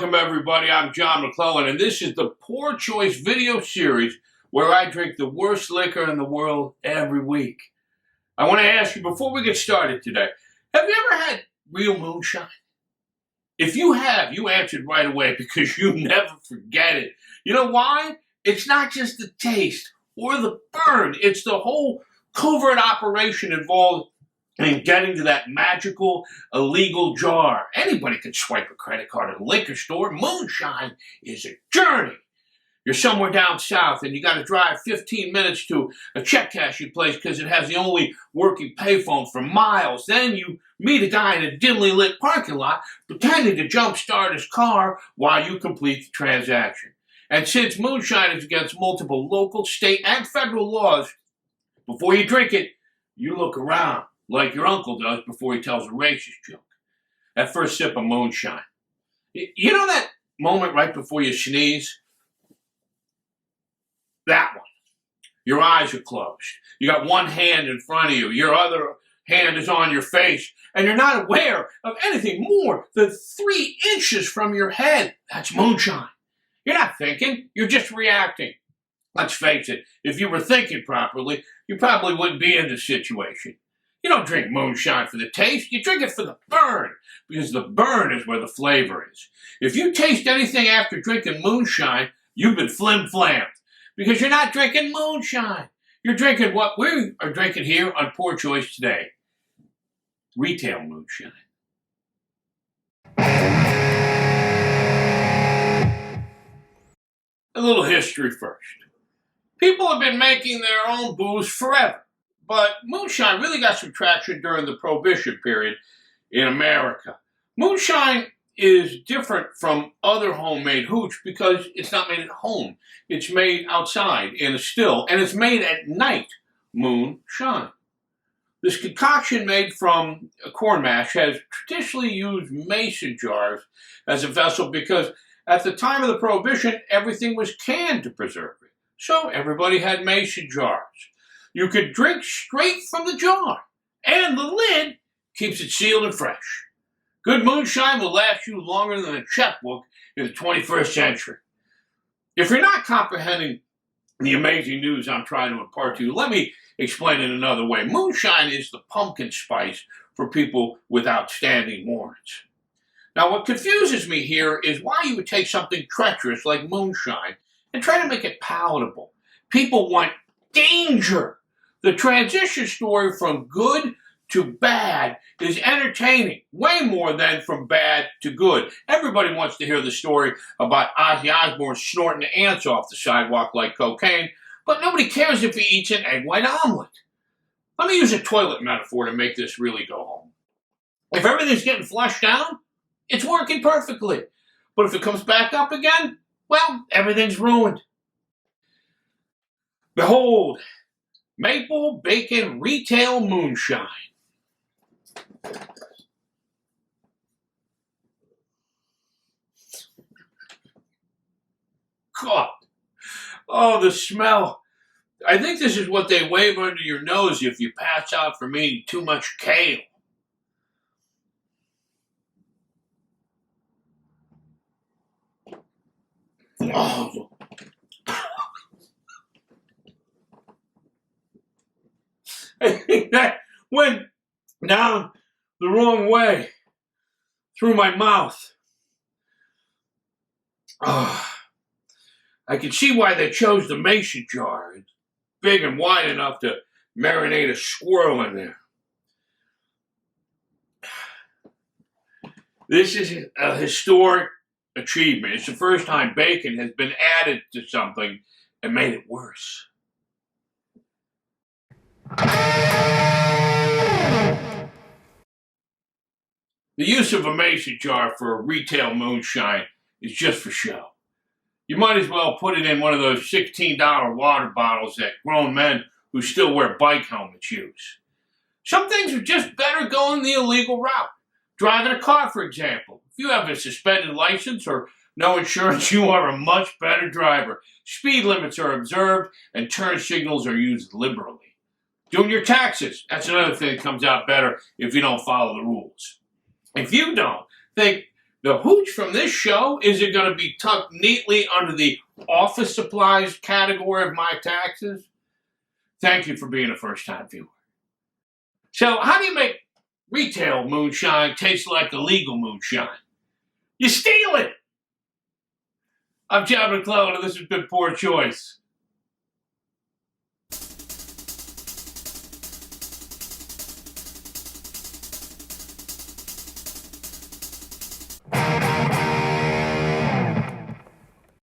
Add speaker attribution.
Speaker 1: Welcome everybody, I'm John McClellan, and this is the Poor Choice video series where I drink the worst liquor in the world every week. I want to ask you, before we get started today, have you ever had real moonshine? If you have, you answered right away because you never forget it. You know why? It's not just the taste or the burn, it's the whole covert operation involved in getting to that magical, illegal jar. Anybody can swipe a credit card at a liquor store. Moonshine is a journey. You're somewhere down south and you got to drive 15 minutes to a check cashing place because it has the only working payphone for miles. Then you meet a guy in a dimly lit parking lot pretending to jumpstart his car while you complete the transaction. And since moonshine is against multiple local, state, and federal laws, before you drink it, you look around like your uncle does before he tells a racist joke. That first sip of moonshine. You know that moment right before you sneeze? That one. Your eyes are closed. You got one hand in front of you. Your other hand is on your face. And you're not aware of anything more than 3 inches from your head. That's moonshine. You're not thinking. You're just reacting. Let's face it. If you were thinking properly, you probably wouldn't be in this situation. You don't drink moonshine for the taste, you drink it for the burn, because the burn is where the flavor is. If you taste anything after drinking moonshine, you've been flim-flammed, because you're not drinking moonshine. You're drinking what we are drinking here on Poor Choice today. Retail moonshine. A little history first. People have been making their own booze forever. But moonshine really got some traction during the Prohibition period in America. Moonshine is different from other homemade hooch because it's not made at home. It's made outside in a still, and it's made at night, moonshine. This concoction made from corn mash has traditionally used mason jars as a vessel because at the time of the Prohibition, everything was canned to preserve it. So everybody had mason jars. You could drink straight from the jar, and the lid keeps it sealed and fresh. Good moonshine will last you longer than a checkbook in the 21st century. If you're not comprehending the amazing news I'm trying to impart to you, let me explain it another way. Moonshine is the pumpkin spice for people with outstanding warrants. Now, what confuses me here is why you would take something treacherous like moonshine and try to make it palatable. People want danger. The transition story from good to bad is entertaining, way more than from bad to good. Everybody wants to hear the story about Ozzy Osbourne snorting ants off the sidewalk like cocaine, but nobody cares if he eats an egg white omelet. Let me use a toilet metaphor to make this really go home. If everything's getting flushed down, it's working perfectly. But if it comes back up again, well, everything's ruined. Behold, Maple Bacon Retail Moonshine. God. Oh, the smell. I think this is what they wave under your nose if you pass out from eating too much kale. Oh. I think that went down the wrong way through my mouth. Oh, I can see why they chose the mason jar. It's big and wide enough to marinate a squirrel in there. This is a historic achievement. It's the first time bacon has been added to something and made it worse. The use of a mason jar for a retail moonshine is just for show. You might as well put it in one of those $16 water bottles that grown men who still wear bike helmets use. Some things are just better going the illegal route. Driving a car, for example. If you have a suspended license or no insurance, you are a much better driver. Speed limits are observed and turn signals are used liberally. Doing your taxes, that's another thing that comes out better if you don't follow the rules. If you don't think The hooch from this show isn't going to be tucked neatly under the office supplies category of my taxes. Thank you for being a first-time viewer. So, how do you make retail moonshine taste like illegal moonshine? You steal it! I'm John McClellan, and this has been Poor Choice.